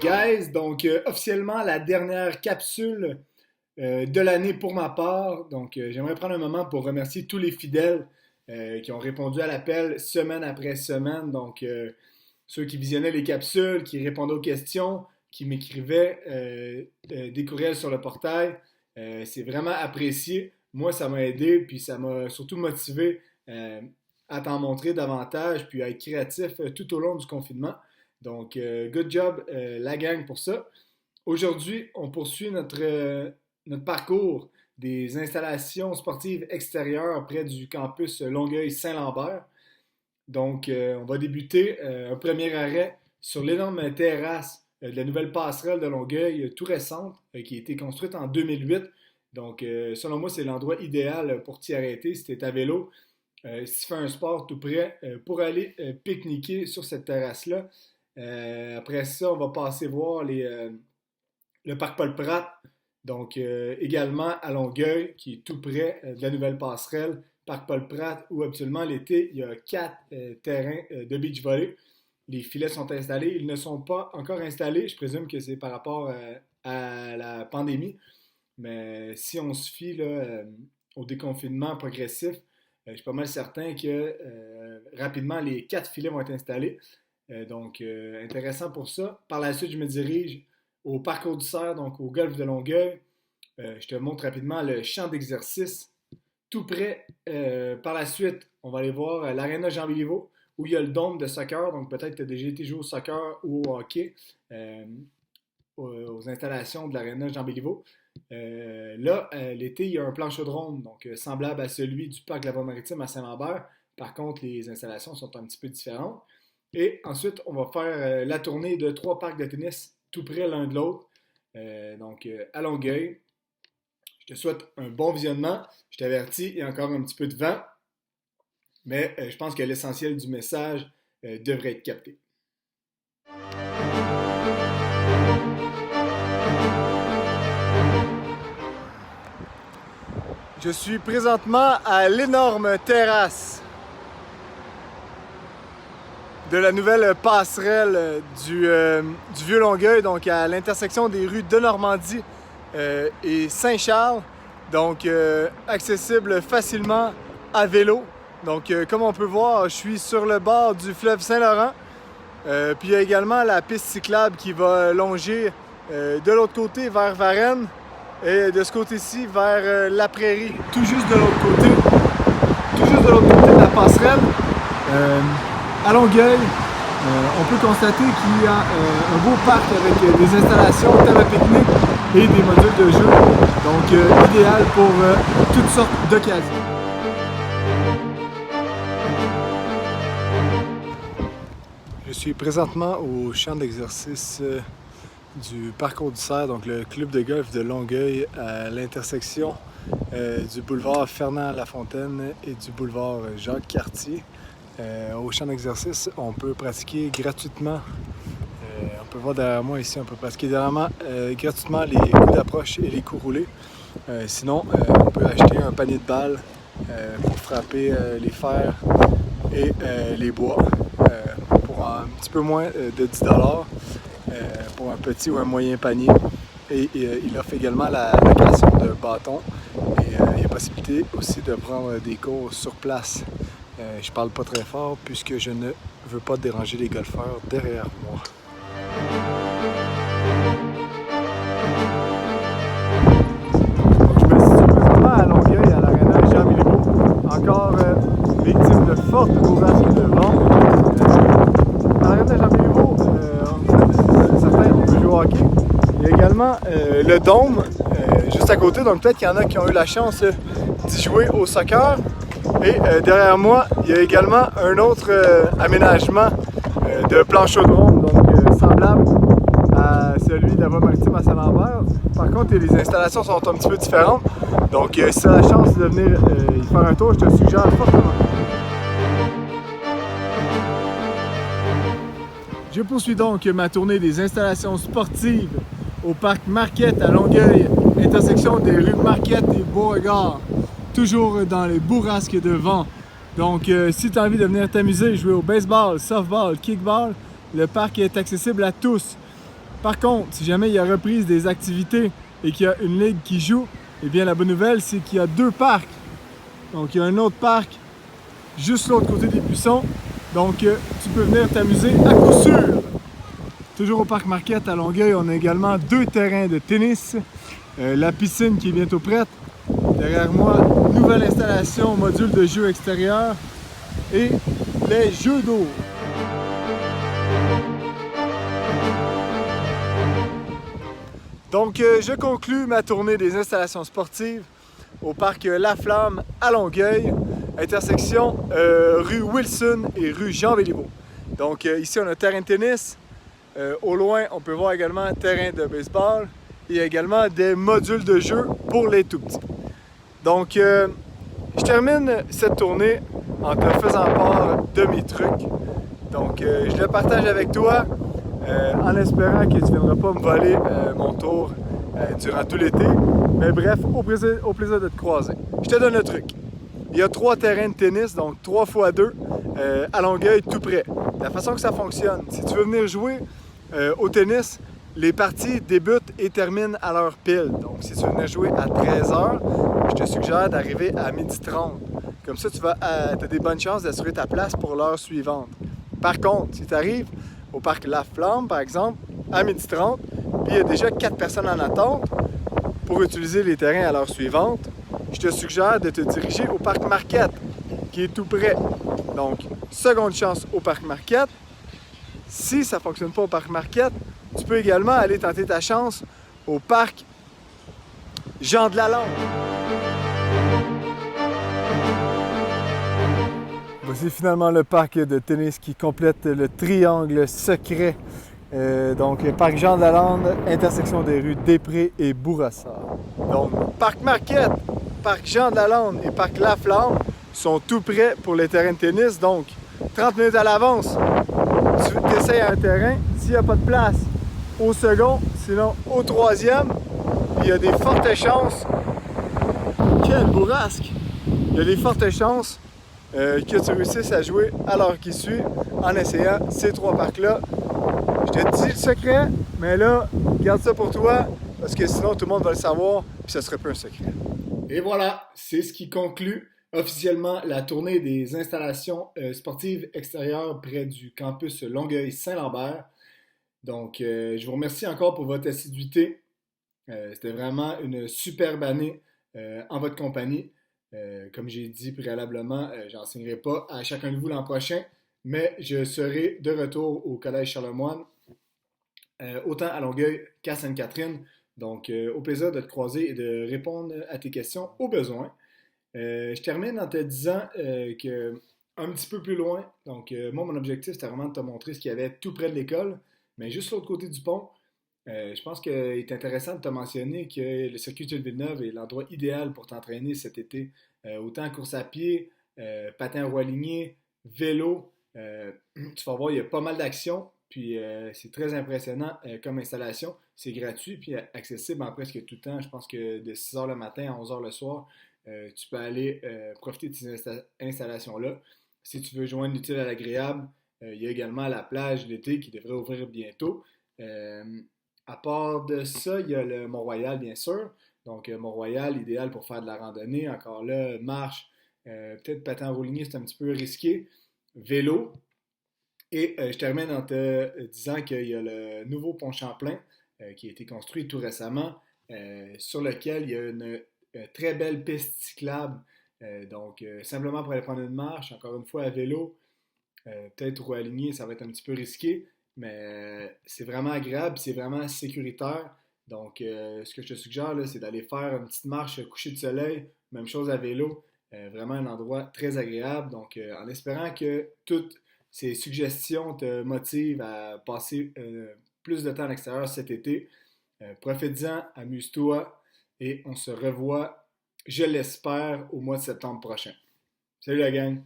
Guys, donc officiellement la dernière capsule de l'année pour ma part. Donc j'aimerais prendre un moment pour remercier tous les fidèles qui ont répondu à l'appel semaine après semaine. Donc ceux qui visionnaient les capsules, qui répondaient aux questions, qui m'écrivaient des courriels sur le portail. C'est vraiment apprécié. Moi, ça m'a aidé, puis ça m'a surtout motivé à t'en montrer davantage, puis à être créatif tout au long du confinement. Donc, good job, la gang, pour ça. Aujourd'hui, on poursuit notre parcours des installations sportives extérieures près du campus Longueuil-Saint-Lambert. Donc, on va débuter un premier arrêt sur l'énorme terrasse de la nouvelle passerelle de Longueuil, tout récente, qui a été construite en 2008. Donc, selon moi, c'est l'endroit idéal pour t'y arrêter si tu es à vélo, si tu fais un sport tout près, pour aller pique-niquer sur cette terrasse-là. Après ça, on va passer voir le parc Paul-Pratte, donc également à Longueuil, qui est tout près de la nouvelle passerelle. Parc Paul-Pratte, où habituellement l'été, il y a 4 terrains de beach volley. Les filets sont installés. Ils ne sont pas encore installés. Je présume que c'est par rapport à la pandémie. Mais si on se fie là, au déconfinement progressif, je suis pas mal certain que rapidement, les 4 filets vont être installés. Donc, intéressant pour ça. Par la suite, je me dirige au parcours du Cerf, donc au golfe de Longueuil. Je te montre rapidement le champ d'exercice. Tout près, par la suite, on va aller voir l'aréna Jean-Béliveau, où il y a le dôme de soccer. Donc, peut-être que tu as déjà été jouer au soccer ou au hockey aux installations de l'aréna Jean-Béliveau. Là, l'été, il y a un plan chaudron, donc semblable à celui du parc de la Voie-Maritime à Saint-Lambert. Par contre, les installations sont un petit peu différentes. Et ensuite, on va faire la tournée de 3 parcs de tennis tout près l'un de l'autre. Donc, à Longueuil. Je te souhaite un bon visionnement. Je t'avertis, il y a encore un petit peu de vent. Mais je pense que l'essentiel du message devrait être capté. Je suis présentement à l'énorme terrasse de la nouvelle passerelle du Vieux-Longueuil, donc à l'intersection des rues de Normandie et Saint-Charles, donc accessible facilement à vélo. Donc comme on peut voir, je suis sur le bord du fleuve Saint-Laurent, puis il y a également la piste cyclable qui va longer de l'autre côté vers Varennes et de ce côté-ci vers la Prairie, tout juste de l'autre côté, de la passerelle. À Longueuil, on peut constater qu'il y a un beau parc avec des installations, table à pique-nique et des modules de jeu. Donc idéal pour toutes sortes d'occasions. Je suis présentement au champ d'exercice du parcours du Cerf, donc le club de golf de Longueuil, à l'intersection du boulevard Fernand-Lafontaine et du boulevard Jacques-Cartier. Au champ d'exercice, on peut pratiquer gratuitement, on peut voir derrière moi ici, on peut pratiquer gratuitement les coups d'approche et les coups roulés. Sinon, on peut acheter un panier de balles pour frapper les fers et les bois pour un petit peu moins de 10 $ pour un petit ou un moyen panier. Et il offre également la location de bâtons et il y a possibilité aussi de prendre des cours sur place. Je parle pas très fort puisque je ne veux pas déranger les golfeurs derrière moi. Je me situe présentement à Longueuil, à l'aréna Jean-Béliveau, encore victime de fortes bourrasques de vent. À l'aréna Jean-Béliveau, certains on peut jouer au hockey. Il y a également le dôme juste à côté, donc peut-être qu'il y en a qui ont eu la chance d'y jouer au soccer. Et derrière moi, il y a également un autre aménagement de plan chaudron, donc semblable à celui de la Voie-Maritime à Saint-Lambert. Par contre, les installations sont un petit peu différentes. Donc, si tu as la chance de venir y faire un tour, je te suggère fortement. Je poursuis donc ma tournée des installations sportives au parc Marquette à Longueuil, intersection des rues Marquette et Beauregard. Toujours dans les bourrasques de vent. Donc, si tu as envie de venir t'amuser, jouer au baseball, softball, kickball, le parc est accessible à tous. Par contre, si jamais il y a reprise des activités et qu'il y a une ligue qui joue, eh bien la bonne nouvelle, c'est qu'il y a 2 parcs. Donc il y a un autre parc juste l'autre côté des buissons. Donc tu peux venir t'amuser à coup sûr. Toujours au Parc Marquette à Longueuil, on a également 2 terrains de tennis. La piscine qui est bientôt prête. Derrière moi, nouvelle installation, module de jeu extérieur et les jeux d'eau. Donc je conclus ma tournée des installations sportives au parc La Flamme à Longueuil, intersection rue Wilson et rue Jean Béliveau. Donc ici on a un terrain de tennis, au loin on peut voir également un terrain de baseball et également des modules de jeu pour les tout petits. Donc je termine cette tournée en te faisant part de mes trucs. Donc je le partage avec toi en espérant que tu ne viendras pas me voler mon tour durant tout l'été. Mais bref, au plaisir de te croiser. Je te donne le truc. Il y a 3 terrains de tennis, donc 3 x 2 à Longueuil, tout près. La façon que ça fonctionne, si tu veux venir jouer au tennis, les parties débutent et terminent à l'heure pile. Donc si tu veux venir jouer à 13h, je te suggère d'arriver à 12h30. Comme ça, tu as des bonnes chances d'assurer ta place pour l'heure suivante. Par contre, si tu arrives au parc La Flamme, par exemple, à 12h30, puis il y a déjà 4 personnes en attente pour utiliser les terrains à l'heure suivante, je te suggère de te diriger au parc Marquette, qui est tout près. Donc, seconde chance au parc Marquette. Si ça ne fonctionne pas au parc Marquette, tu peux également aller tenter ta chance au parc Jean de la Lande. Voici finalement le parc de tennis qui complète le triangle secret. Donc, parc Jean de la Lande, intersection des rues Després et Bourassa. Donc, parc Marquette, parc Jean de la Lande et parc La Flamme sont tout prêts pour les terrains de tennis. Donc, 30 minutes à l'avance, tu essaies un terrain. S'il n'y a pas de place, au second, sinon au troisième, il y a des fortes chances. Quelle bourrasque! Il y a des fortes chances que tu réussisses à jouer à l'heure qui suit en essayant ces 3 parcs-là. Je te dis le secret, mais là, garde ça pour toi, parce que sinon tout le monde va le savoir, puis ça serait pas un secret. Et voilà, c'est ce qui conclut officiellement la tournée des installations sportives extérieures près du campus Longueuil-Saint-Lambert. Donc, je vous remercie encore pour votre assiduité. C'était vraiment une superbe année en votre compagnie. Comme j'ai dit préalablement, j'enseignerai pas à chacun de vous l'an prochain, mais je serai de retour au Collège Charlemagne, autant à Longueuil qu'à Sainte-Catherine. Donc, au plaisir de te croiser et de répondre à tes questions au besoin. Je termine en te disant que un petit peu plus loin, donc moi, mon objectif, c'était vraiment de te montrer ce qu'il y avait tout près de l'école, mais juste l'autre côté du pont. Je pense qu'il est intéressant de te mentionner que le circuit de Villeneuve est l'endroit idéal pour t'entraîner cet été. Autant course à pied, patin à roue alignée, vélo. Tu vas voir, il y a pas mal d'actions. Puis c'est très impressionnant comme installation. C'est gratuit puis accessible en presque tout temps. Je pense que de 6h le matin à 11h le soir, tu peux aller profiter de ces installations-là. Si tu veux joindre l'utile à l'agréable, il y a également la plage l'été qui devrait ouvrir bientôt. Euh, à part de ça, il y a le Mont-Royal, bien sûr. Donc, Mont-Royal, idéal pour faire de la randonnée. Encore là, marche, peut-être patin en roue lignée, c'est un petit peu risqué. Vélo. Et je termine en te disant qu'il y a le nouveau pont Champlain qui a été construit tout récemment, sur lequel il y a une très belle piste cyclable. Donc, simplement pour aller prendre une marche, encore une fois à vélo, peut-être roue alignée, ça va être un petit peu risqué, mais c'est vraiment agréable, c'est vraiment sécuritaire. Donc, ce que je te suggère, là, c'est d'aller faire une petite marche coucher de soleil, même chose à vélo. Vraiment un endroit très agréable. Donc, en espérant que toutes ces suggestions te motivent à passer plus de temps à l'extérieur cet été, profite-en, amuse-toi et on se revoit, je l'espère, au mois de septembre prochain. Salut la gang!